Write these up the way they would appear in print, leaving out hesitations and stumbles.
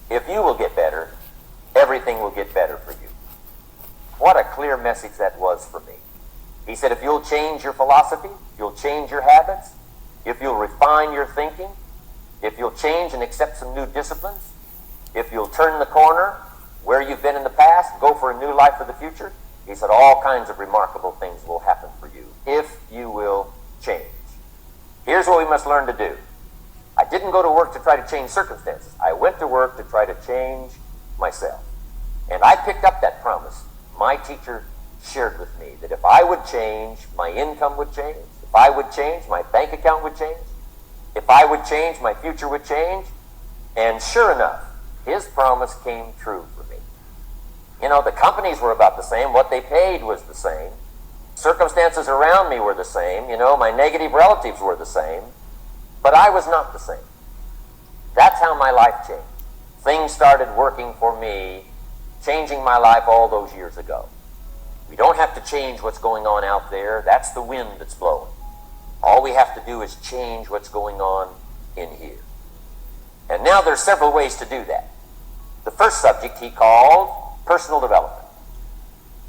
If you will get better, everything will get better for you. What a clear message that was for me. He said, if you'll change your philosophy, if you'll change your habits, if you'll refine your thinking, if you'll change and accept some new disciplines, if you'll turn the corner where you've been in the past, go for a new life for the future, he said all kinds of remarkable things will happen for you if you will change. Here's what we must learn to do. I didn't go to work to try to change circumstances. I went to work to try to change myself. And I picked up that promise. My teacher shared with me that if I would change, my income would change. If I would change, my bank account would change. If I would change, my future would change. And sure enough, his promise came true for me. You know, the companies were about the same. What they paid was the same. Circumstances around me were the same. You know, my negative relatives were the same. But I was not the same. That's how my life changed. Things started working for me, changing my life all those years ago. We don't have to change what's going on out there. That's the wind that's blowing. All we have to do is change what's going on in here. And now there's several ways to do that. The first subject he called personal development.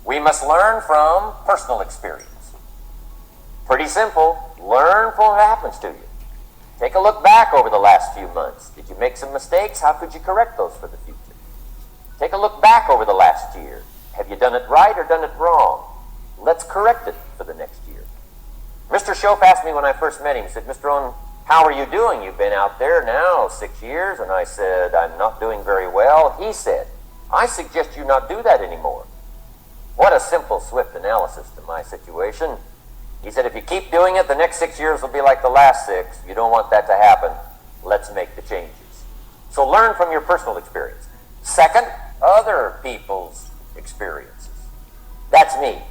We must learn from personal experience. Pretty simple. Learn from what happens to you. Take a look back over the last few months. Did you make some mistakes? How could you correct those for the future? Take a look back over the last year. Have you done it right or done it wrong? Let's correct it for the next year. Mr. Shope asked me when I first met him, he said, Mr. Rohn, how are you doing? You've been out there now 6 years. And I said, I'm not doing very well. He said, I suggest you not do that anymore. What a simple, swift analysis to my situation. He said, if you keep doing it, the next 6 years will be like the last 6. You don't want that to happen. Let's make the changes. So learn from your personal experience. Second, other people's experiences. That's me,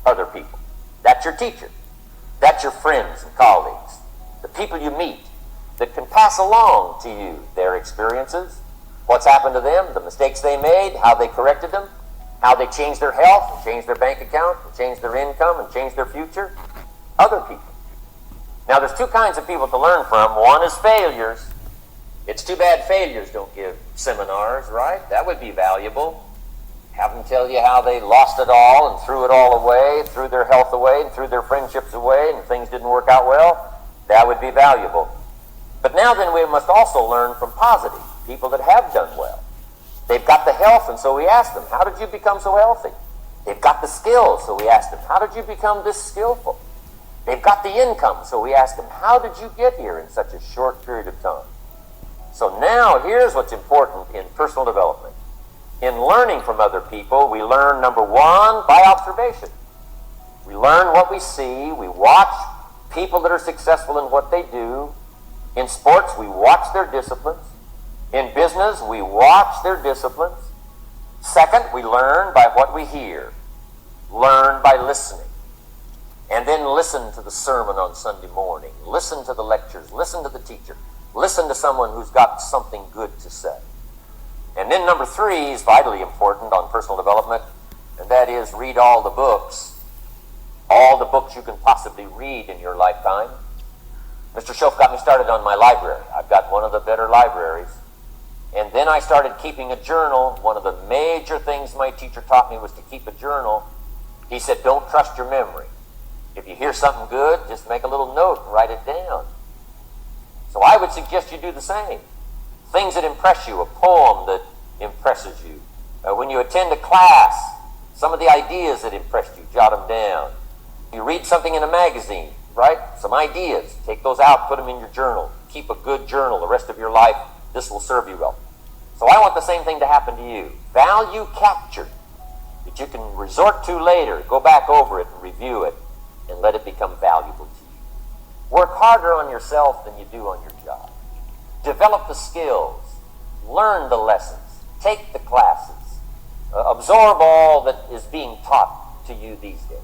other people. That's your teacher. That's your friends and colleagues. The people you meet that can pass along to you their experiences, what's happened to them, the mistakes they made, how they corrected them, how they changed their health, and changed their bank account, and changed their income, and changed their future. Other people. Now, there's two kinds of people to learn from. One is failures. It's too bad failures don't give seminars, right? That would be valuable. Have them tell you how they lost it all and threw it all away, threw their health away, and threw their friendships away, and things didn't work out well. That would be valuable. But now then, we must also learn from positive people that have done well. They've got the health, and so we ask them, how did you become so healthy? They've got the skills, so we ask them, how did you become this skillful? They've got the income, so we ask them, how did you get here in such a short period of time? So now, here's what's important in personal development. In learning from other people, we learn, number one, by observation. We learn what we see. We watch people that are successful in what they do. In sports, we watch their disciplines. In business, we watch their disciplines. Second, we learn by what we hear. Learn by listening. And then listen to the sermon on Sunday morning. Listen to the lectures. Listen to the teacher. Listen to someone who's got something good to say. And then number three is vitally important on personal development, and that is read all the books you can possibly read in your lifetime. Mr. Schoaf got me started on my library. I've got one of the better libraries. And then I started keeping a journal. One of the major things my teacher taught me was to keep a journal. He said, don't trust your memory. If you hear something good, just make a little note and write it down. So I would suggest you do the same. Things that impress you, a poem that impresses you. When you attend a class, some of the ideas that impressed you, jot them down. You read something in a magazine, right? Some ideas. Take those out, put them in your journal. Keep a good journal the rest of your life. This will serve you well. So I want the same thing to happen to you. Value captured that you can resort to later. Go back over it and review it and let it become valuable to you. Work harder on yourself than you do on your job. Develop the skills. Learn the lessons. Take the classes. Absorb all that is being taught to you these days.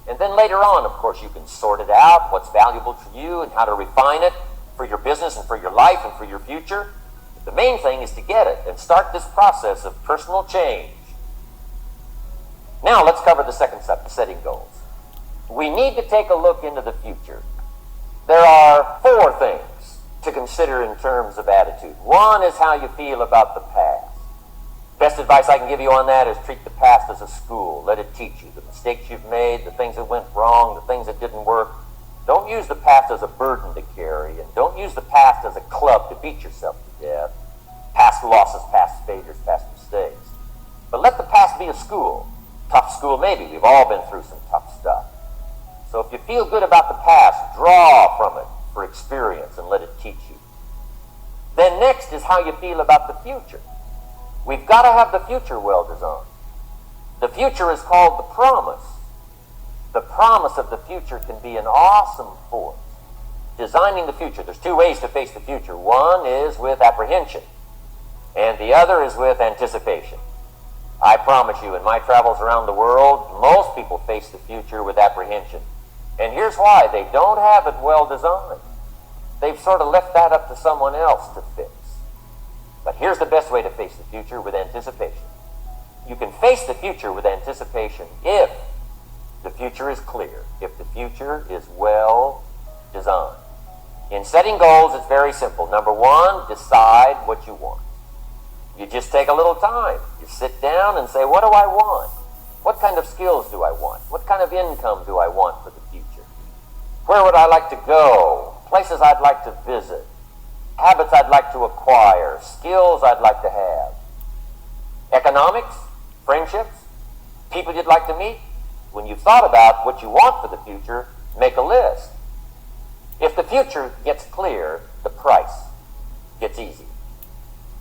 And then later on, of course, you can sort it out, what's valuable to you and how to refine it for your business and for your life and for your future. The main thing is to get it and start this process of personal change. Now let's cover the second step, setting goals. We need to take a look into the future. There are 4 things to consider in terms of attitude. One is how you feel about the past. Best advice I can give you on that is treat the past as a school. Let it teach you the mistakes you've made, the things that went wrong, the things that didn't work. Don't use the past as a burden to carry, and don't use the past as a club to beat yourself to death. Past losses, past failures, past mistakes. But let the past be a school. Tough school maybe. We've all been through some tough stuff. So if you feel good about the past, draw from it for experience and let it teach you. Then next is how you feel about the future. We've got to have the future well designed. The future is called the promise. The promise of the future can be an awesome force. Designing the future. There's two ways to face the future. One is with apprehension, and the other is with anticipation. I promise you, in my travels around the world, most people face the future with apprehension. And here's why. They don't have it well designed. They've sort of left that up to someone else to fix. But here's the best way to face the future, with anticipation. You can face the future with anticipation if the future is clear, if the future is well designed. In setting goals, it's very simple. Number one, decide what you want. You just take a little time. You sit down and say, what do I want? What kind of skills do I want? What kind of income do I want for the future? Where would I like to go? Places I'd like to visit. Habits I'd like to acquire. Skills I'd like to have. Economics, friendships, people you'd like to meet. When you've thought about what you want for the future, make a list. If the future gets clear, the price gets easy.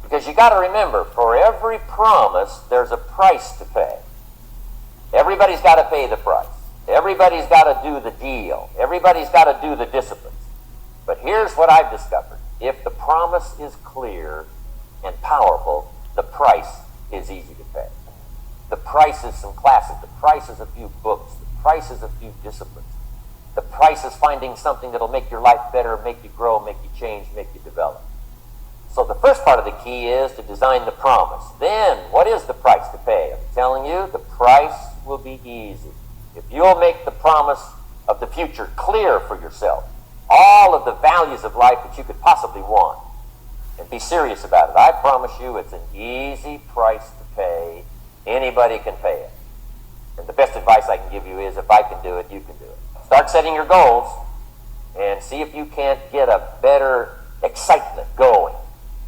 Because you got to remember, for every promise, there's a price to pay. Everybody's got to pay the price. Everybody's got to do the deal. Everybody's got to do the disciplines. But here's what I've discovered. If the promise is clear and powerful, the price is easy to pay. The price is some classes. The price is a few books. The price is a few disciplines. The price is finding something that'll make your life better, make you grow, make you change, make you develop. So the first part of the key is to design the promise. Then, what is the price to pay? I'm telling you, the price will be easy. If you'll make the promise of the future clear for yourself, all of the values of life that you could possibly want, and be serious about it, I promise you it's an easy price to pay. Anybody can pay it. And the best advice I can give you is, if I can do it, you can do it. Start setting your goals and see if you can't get a better excitement going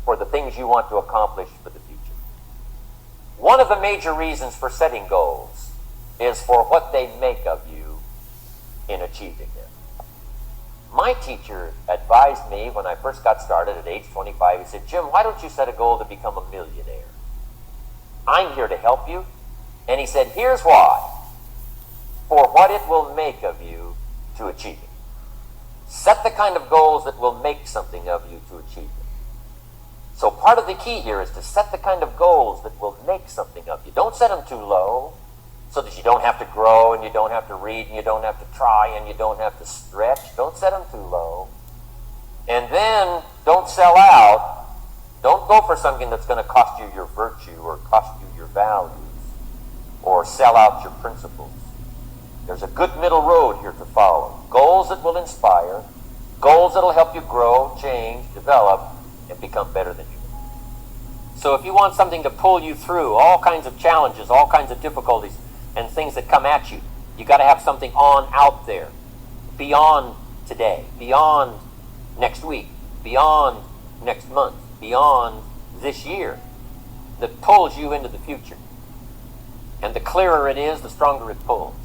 for the things you want to accomplish for the future. One of the major reasons for setting goals is for what they make of you in achieving them. My teacher advised me when I first got started at age 25, he said, Jim, why don't you set a goal to become a millionaire? I'm here to help you. And he said, here's why. For what it will make of you to achieve it. Set the kind of goals that will make something of you to achieve it. So part of the key here is to set the kind of goals that will make something of you. Don't set them too low so that you don't have to grow and you don't have to read and you don't have to try and you don't have to stretch. Don't set them too low. And then don't sell out. Don't go for something that's going to cost you your virtue or cost you your values or sell out your principles. There's a good middle road here to follow. Goals that will inspire, goals that will help you grow, change, develop, and become better than you. So if you want something to pull you through all kinds of challenges, all kinds of difficulties, and things that come at you, you got to have something on out there, beyond today, beyond next week, beyond next month, beyond this year, that pulls you into the future. And the clearer it is, the stronger it pulls.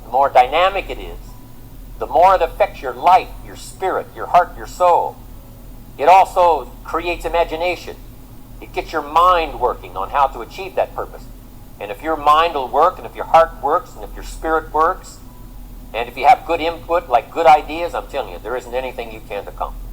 The more dynamic it is, the more it affects your life, your spirit, your heart, your soul. It also creates imagination. It gets your mind working on how to achieve that purpose. And if your mind will work, and if your heart works, and if your spirit works, and if you have good input, like good ideas, I'm telling you, there isn't anything you can't accomplish.